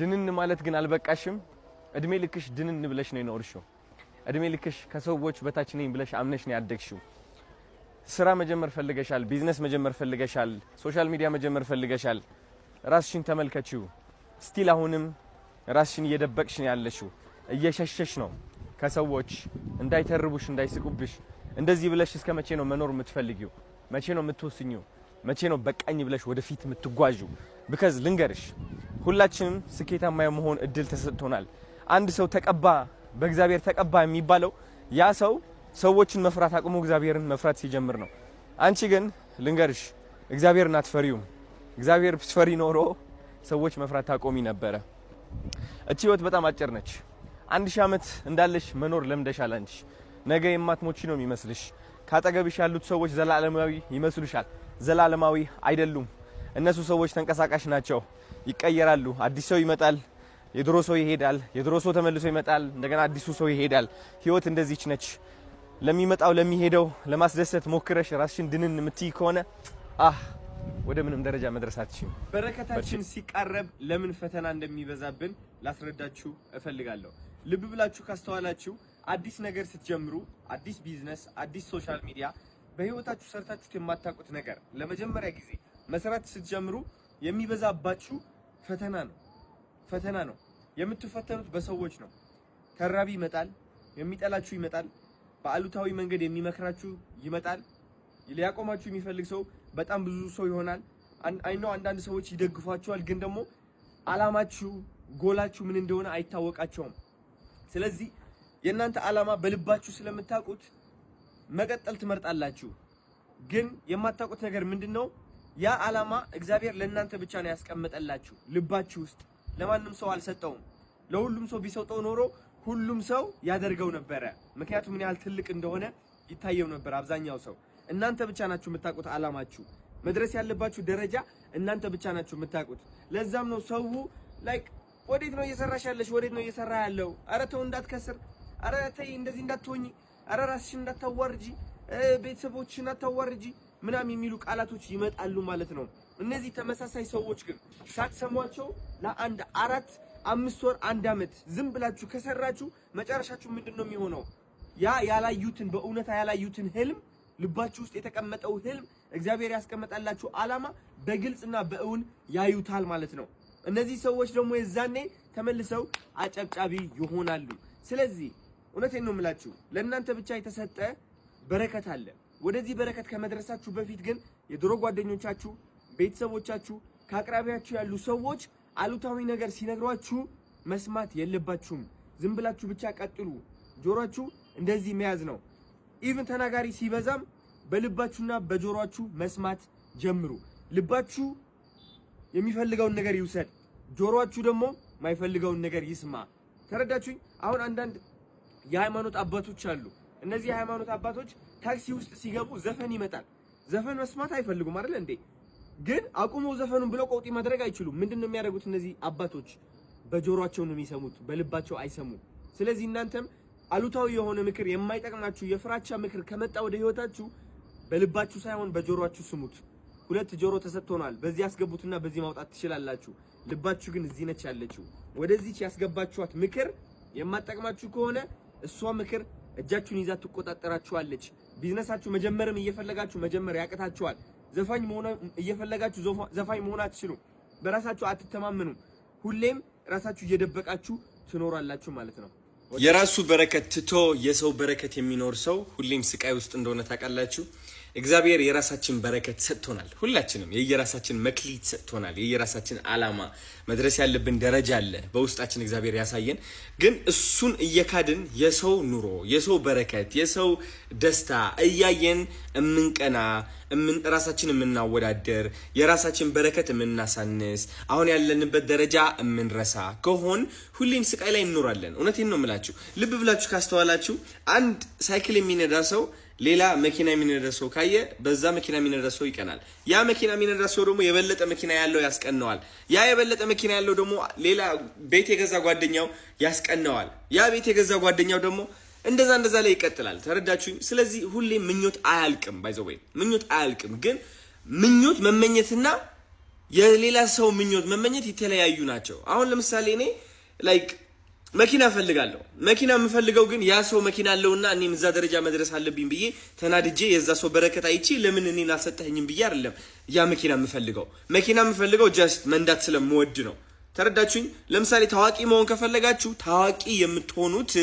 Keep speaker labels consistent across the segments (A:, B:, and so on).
A: ድንን ማለት ግን አልበቃሽም። እድሜ ልክሽ ድንን ብለሽ ነው የኖርሽው። እድሜ ልክሽ ከሰዎች በታች ነኝ ብለሽ አምነሽ ነው ያደግሽው። ስራ መጀመር ፈልገሻል፣ ቢዝነስ መጀመር ፈልገሻል፣ ሶሻል ሚዲያ መጀመር ፈልገሻል። ራስሽን ተመልከቺው። ስቲል አሁንም ራስሽን እየደበቅሽ ነው ያለሽው። እየሸሸሽ ነው ከሰዎች እንዳይተርቡሽ፣ እንዳይስቁብሽ። እንደዚህ ብለሽ እስከ መቼ ነው መኖር የምትፈልጊው? መቼ ነው የምትወስኚው? መቼ ነው በቃኝ ብለሽ ወደፊት የምትጓዡ? ቢካዝ ልንገርሽ፣ ሁላችንም ስኬታማ የመሆን እድል ተሰጥቶናል። አንድ ሰው ተቀባ፣ በእግዚአብሔር ተቀባ የሚባለው ያ ሰው ሰዎችን መፍራት አቁሞ እግዚአብሔርን መፍራት ሲጀምር ነው። አንቺ ግን ልንገርሽ፣ እግዚአብሔርን አትፈሪውም። እግዚአብሔር ብትፈሪ ኖሮ ሰዎች መፍራት ታቆሚ ነበረ። እቺ ህይወት በጣም አጭር ነች። 1000 ዓመት እንዳለሽ መኖር ለምደሻል። አንቺ ነገ የማትሞቺ ነው የሚመስልሽ። ካጠገብሽ ያሉት ሰዎች ዘላለማዊ ይመስሉሻል። ዘላለማዊ አይደሉም። እነሱ ሰዎች ተንቀሳቃሽ ናቸው፣ ይቀየራሉ። አዲስ ሰው ይመጣል፣ የድሮ ሰው ይሄዳል፣ የድሮ ሰው ተመልሶ ይመጣል፣ እንደገና አዲሱ ሰው ይሄዳል። ህይወት እንደዚች ነች። ለሚመጣው ለሚሄደው ለማስደሰት ሞክረሽ ራስሽን ድንን የምትይ ከሆነ ወደ ምንም ደረጃ መድረስ አትችይም። በረከታችን ሲቃረብ ለምን ፈተና እንደሚበዛብን ላስረዳችሁ እፈልጋለሁ። ልብ ብላችሁ ካስተዋላችሁ አዲስ ነገር ስትጀምሩ፣ አዲስ ቢዝነስ፣ አዲስ ሶሻል ሚዲያ፣ በህይወታችሁ ሰርታችሁት የማታውቁት ነገር ለመጀመሪያ ጊዜ መስራት ስትጀምሩ የሚበዛባችሁ ፈተና ነው። የምትፈተኑት በሰዎች ነው። ተራቢ ይመጣል፣ የሚጠላችሁ ይመጣል፣ በአሉታዊ መንገድ የሚመክራችሁ ይመጣል፣ ሊያቆማችሁ የሚፈልግ ሰው በጣም ብዙ ሰው ይሆናል። አይኖ አንዳንድ ሰዎች ይደግፏችኋል፣ ግን ደግሞ አላማችሁ ጎላችሁ ምን እንደሆነ አይታወቃቸውም። ስለዚህ የእናንተ አላማ በልባችሁ ስለምታውቁት መቀጠል ትመርጣላችሁ። ግን የማታውቁት ነገር ምንድነው? ያ አላማ እግዚአብሔር ለእናንተ ብቻ ነው ያስቀመጠላችሁ ልባችሁ ውስጥ። ለማንም ሰው አልሰጠውም። ለሁሉም ሰው ቢሰጠው ኖሮ ሁሉም ሰው ያደርገው ነበረ። ምክንያቱም ምን ያህል ትልቅ እንደሆነ ይታየው ነበር አብዛኛው ሰው። እናንተ ብቻ ናችሁ የምታውቁት አላማችሁ። መድረስ ያለባችሁ ደረጃ እናንተ ብቻ ናችሁ የምታውቁት። ለዛም ነው ሰው ላይክ ወዴት ነው እየሰራሽ ያለሽ? ወዴት ነው እየሰራ ያለው? አረ ተው እንዳትከስር፣ አረ ተይ እንደዚህ እንዳትሆኚ፣ አረ ራስሽን እንዳታዋርጂ፣ ቤተሰቦችሽን እንዳታዋርጂ ምናምን የሚሉ ቃላቶች ይመጣሉ ማለት ነው። እነዚህ ተመሳሳይ ሰዎች ግን ሳትሰሟቸው ለአንድ 4 5 ወር 1 አመት ዝም ብላችሁ ከሰራችሁ መጨረሻችሁ ምንድነው የሚሆነው? ያ ያላዩትን በእውነታ ያላዩትን ህልም ልባችሁ ውስጥ የተቀመጠው ህልም እግዚአብሔር ያስቀመጣላችሁ አላማ በግልጽና በእውን ያዩታል ማለት ነው። እነዚህ ሰዎች ደግሞ የዛኔ ተመልሰው አጨብጫቢ ይሆናሉ። ስለዚህ እውነቴን ነው የምላችሁ፣ ለእናንተ ብቻ የተሰጠ በረከት አለ። ወደዚህ በረከት ከመድረሳችሁ በፊት ግን የድሮ ጓደኞቻችሁ፣ ቤተሰቦቻችሁ፣ ከአቅራቢያችሁ ያሉ ሰዎች አሉታዊ ነገር ሲነግሯችሁ መስማት የለባችሁም። ዝም ብላችሁ ብቻ ቀጥሉ። ጆሮአችሁ እንደዚህ መያዝ ነው። ኢቭን ተናጋሪ ሲበዛም በልባችሁና በጆሮአችሁ መስማት ጀምሩ። ልባችሁ የሚፈልገውን ነገር ይውሰድ፣ ጆሮአችሁ ደግሞ የማይፈልገውን ነገር ይስማ። ተረዳችሁኝ? አሁን አንዳንድ የሃይማኖት አባቶች አሉ። እነዚህ የሃይማኖት አባቶች ታክሲ ውስጥ ሲገቡ ዘፈን ይመጣል። ዘፈን መስማት አይፈልጉም አይደል እንዴ? ግን አቁመው ዘፈኑን ብለው ቆውጢ ማድረግ አይችሉም። ምንድነው የሚያደርጉት እነዚህ አባቶች? በጆሮአቸው ነው የሚሰሙት፣ በልባቸው አይሰሙም። ስለዚህ እናንተም አሉታዊ የሆነ ምክር፣ የማይጠቅማችሁ የፍራቻ ምክር ከመጣ ወደ ህይወታችሁ በልባችሁ ሳይሆን በጆሮአችሁ ስሙት። 2 ጆሮ ተሰጥቶናል። በዚህ ያስገቡትና በዚህ ማውጣት ትችላላችሁ። ልባችሁ ግን እዚህ ነች ያለችው። ወደዚህ ያስገባችኋት ምክር የማትጠቅማችሁ ከሆነ እሷ ምክር እጃችሁን ይዛ ትቆጣጠራችኋለች። ቢዝነሳችሁ መጀመርም እየፈለጋችሁ መጀመር ያቅታችኋል። ዘፋኝ መሆን እየፈለጋችሁ ዘፋኝ መሆን አትችሉም። በራሳችሁ አትተማመኑም። ሁሌም ራሳችሁ እየደበቃችሁ ትኖራላችሁ ማለት ነው።
B: የራሱ በረከት ትቶ የሰው በረከት የሚኖር ሰው ሁሌም ስቃይ ውስጥ እንደሆነ ታውቃላችሁ። እግዚአብሔር የራሳችን በረከት ሰጥቶናል። ሁላችንም የየራሳችን መክሊት ሰጥቶናል። የየራሳችን አላማ መድረስ ያለብን ደረጃ አለ በውስጣችን እግዚአብሔር ያሳየን። ግን እሱን እየካድን የሰው ኑሮ፣ የሰው በረከት፣ የሰው ደስታ እያየን እምንቀና፣ ራሳችን የምናወዳደር፣ የራሳችን በረከት የምናሳንስ፣ አሁን ያለንበት ደረጃ የምንረሳ ከሆን ሁሌም ስቃይ ላይ እንኖራለን። እውነቴን ነው የምላችሁ። ልብ ብላችሁ ካስተዋላችሁ አንድ ሳይክል የሚነዳ ሰው ሌላ መኪና የሚነዳ ሰው ካየ በዛ መኪና የሚነዳ ሰው ይቀናል። ያ መኪና የሚነዳ ሰው ደግሞ የበለጠ መኪና ያለው ያስቀነዋል። ያ የበለጠ መኪና ያለው ደግሞ ሌላ ቤት የገዛ ጓደኛው ያስቀነዋል። ያ ቤት የገዛ ጓደኛው ደግሞ እንደዛ ላይ ይቀጥላል። ተረዳችሁኝ? ስለዚህ ሁሌ ምኞት አያልቅም። ባይ ዘ ወይ ምኞት አያልቅም። ግን ምኞት መመኘትና የሌላ ሰው ምኞት መመኘት የተለያዩ ናቸው። አሁን ለምሳሌ እኔ ላይክ መኪና ፈልጋለሁ። መኪና የምፈልገው ግን ያ ሰው መኪና አለውና እኔም እዛ ደረጃ መድረስ አለብኝ ብዬ ተናድጄ የዛ ሰው በረከት አይቼ ለምን እኔን አልሰጠኸኝም ብዬ አይደለም ያ መኪና የምፈልገው። መኪና የምፈልገው ጀስት መንዳት ስለምወድ ነው። ተረዳችሁኝ? ለምሳሌ ታዋቂ መሆን ከፈለጋችሁ ታዋቂ የምትሆኑት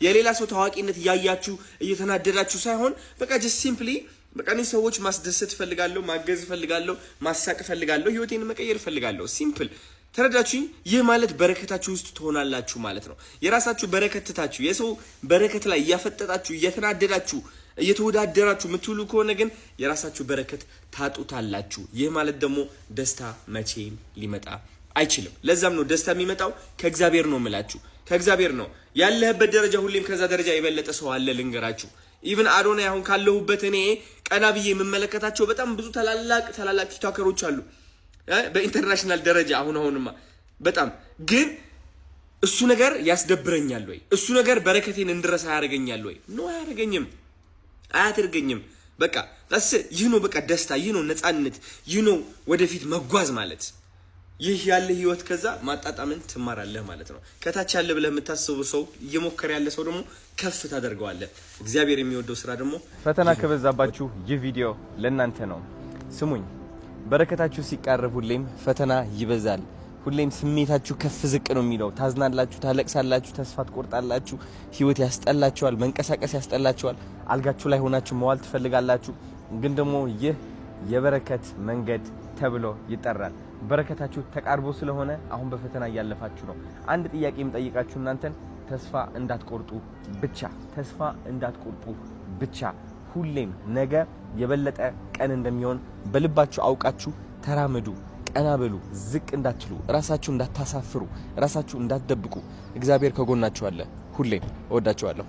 B: የሌላ ሰው ታዋቂነት እያያችሁ እየተናደዳችሁ ሳይሆን በቃ ጀስት ሲምፕሊ በቃ እኔ ሰዎች ማስደሰት ፈልጋለሁ፣ ማገዝ ፈልጋለሁ፣ ማሳቅ ፈልጋለሁ፣ ህይወቴን መቀየር ፈልጋለሁ። ሲምፕል። ተረዳችሁኝ? ይህ ማለት በረከታችሁ ውስጥ ትሆናላችሁ ማለት ነው። የራሳችሁ በረከት ትታችሁ የሰው በረከት ላይ እያፈጠጣችሁ እየተናደዳችሁ እየተወዳደራችሁ የምትውሉ ከሆነ ግን የራሳችሁ በረከት ታጡታላችሁ። ይህ ማለት ደግሞ ደስታ መቼም ሊመጣ አይችልም። ለዛም ነው ደስታ የሚመጣው ከእግዚአብሔር ነው የምላችሁ። ከእግዚአብሔር ነው። ያለህበት ደረጃ ሁሌም ከዛ ደረጃ የበለጠ ሰው አለ። ልንገራችሁ ኢቭን አዶናይ አሁን ካለሁበት እኔ ቀና ብዬ የምመለከታቸው በጣም ብዙ ታላላቅ ቲክቶከሮች አሉ በኢንተርናሽናል ደረጃ። አሁንማ በጣም ግን እሱ ነገር ያስደብረኛል ወይ? እሱ ነገር በረከቴን እንድረሳ ያደርገኛል ወይ? ኖ አያደርገኝም። በቃ ይህ ነው በቃ ደስታ፣ ይህ ነው ነፃነት፣ ይህ ነው ወደፊት መጓዝ ማለት። ይህ ያለ ህይወት ከዛ ማጣጣምን ትማራለህ ማለት ነው። ከታች ያለ ብለህ የምታስበው ሰው እየሞከረ ያለ ሰው ደግሞ ከፍ ታደርገዋለህ። እግዚአብሔር የሚወደው ስራ ደግሞ
A: ፈተና ከበዛባችሁ ይህ ቪዲዮ ለእናንተ ነው። ስሙኝ፣ በረከታችሁ ሲቃረብ ሁሌም ፈተና ይበዛል። ሁሌም ስሜታችሁ ከፍ ዝቅ ነው የሚለው። ታዝናላችሁ፣ ታለቅሳላችሁ፣ ተስፋ ትቆርጣላችሁ፣ ህይወት ያስጠላችኋል፣ መንቀሳቀስ ያስጠላችኋል፣ አልጋችሁ ላይ ሆናችሁ መዋል ትፈልጋላችሁ። ግን ደግሞ ይህ የበረከት መንገድ ተብሎ ይጠራል። በረከታችሁ ተቃርቦ ስለሆነ አሁን በፈተና እያለፋችሁ ነው። አንድ ጥያቄ የምጠይቃችሁ እናንተን ተስፋ እንዳትቆርጡ ብቻ። ሁሌም ነገ የበለጠ ቀን እንደሚሆን በልባችሁ አውቃችሁ ተራመዱ፣ ቀና በሉ፣ ዝቅ እንዳትሉ፣ ራሳችሁ እንዳታሳፍሩ፣ ራሳችሁ እንዳትደብቁ። እግዚአብሔር ከጎናችሁ አለ። ሁሌም እወዳችኋለሁ።